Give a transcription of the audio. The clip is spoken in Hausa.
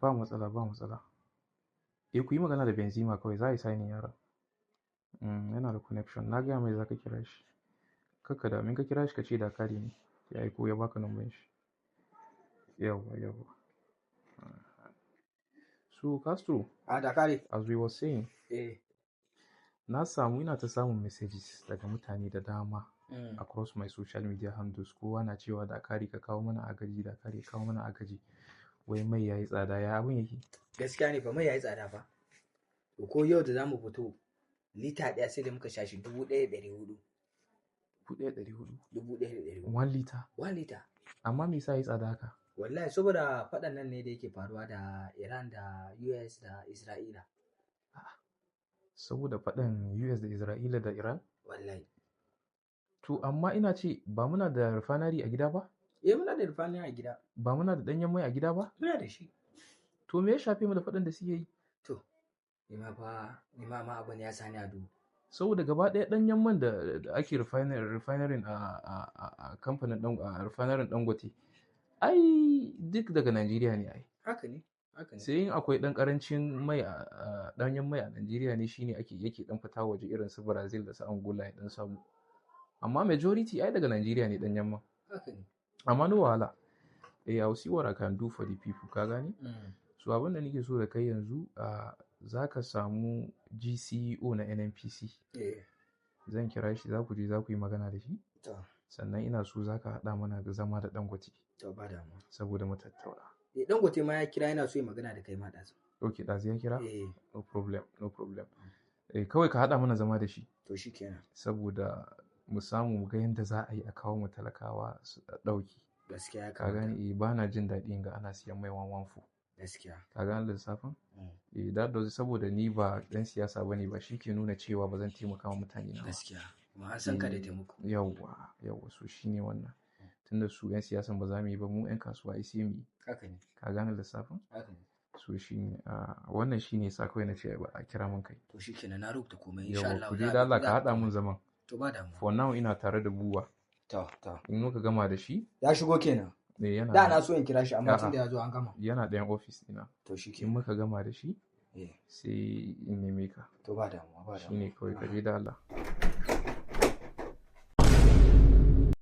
ba matsala ba matsala. Ku yi magana da Benzema kawai za a yi signing yaron. Yana da connection na gaya mai za ka kira shi. Kakka da min ka kira shi ka ce Dakari ne ya aiko ya baka number shi. Yawwa. So Castro, Dakari. as we were saying, ina ta samun messages daga mutane da dama across my social media handles. Kowa na cewa Dakari ka kawo mana agaji, Dakari ka kawo mana agaji. Wai mai yayi tsada, ya abin yake? Gaskiya ne fa mai yayi tsada fa. Ko yau da zamu fito lita ɗaya sai da muka sha shi 1,400. 1,400? 1 liter? 1 liter. Amma me yasa yayi tsada haka? Wallahi saboda faɗan nan ne da yake faruwa da Iran da US da Isra'ila. Saboda faɗan US da Isra'ila da Iran? Wallahi. To amma ina ce ba muna da refinery a gida ba? Muna da refinery a gida. Ba muna da ɗanyen mai a gida ba? Muna da shi. To me ya shafe mu da faɗan da suke yi? To, ni ma abin ya sani a duhu. Saboda gaba ɗaya ɗanyen man da ake refinery a kamfanin refinery Dangote, ai duk daga Najeriya ne ai. Haka ne. Sai in akwai ɗan ƙarancin mai ɗanyen mai a Najeriya ne shine yake ɗan fita waje irin su Brazil da su Angola ya ɗan samu. Amma majority ai daga Najeriya ne ɗanyen man. Haka ne. Amma no wahala. I will see what I can do for the people, ka gane? So abin da nake so da kai yanzu, za ka samu GCEO na NNPC. Zan kira shi, za ku je za ku yi magana da shi. Sannan ina so za ka haɗa mana da zama da Dangote. Ba damuwa. Saboda mu tattauna. Dangote ma ya kira yana so yi magana da kai ma ɗazu. Okay, ɗazu ya kira? No problem. Kawai ka haɗa mana zama da shi. To shi kenan. Saboda mu samu mu ga yadda za a yi a kawo mu talakawa su ɗauki. Gaskiya ka gane ba na jin daɗi ga ana siyan mai 114. Gaskiya. Ka gane lissafin? Saboda ni ba ɗan siyasa ba ne, ba shi ke nuna cewa ba zan taimaka wa mutane na. Gaskiya. Kuma an san ka da taimako. Yawwa so shi ne wannan. Tunda su 'yan siyasan ba za mu yi ba, mu 'yan kasuwa ai sai mu yi. Haka ne. Ka gane lissafin? Haka ne. So shi ne wannan shi ne sa kawai na ce a kira mun kai. To shi kenan na rubuta komai insha Allah. Yawwa ku je da Allah ka haɗa mun zaman. To ba damuwa. For now ina tare da Buwa. To. In muka gama da shi. Ya shigo kenan. Yana da na so in kira shi amma tun da ya zo an gama. Yana ɗayan ofis ɗina. To shi kenan. In muka gama da shi. Sai in neme ka. To ba damuwa. Shi ne kawai ka je da Allah.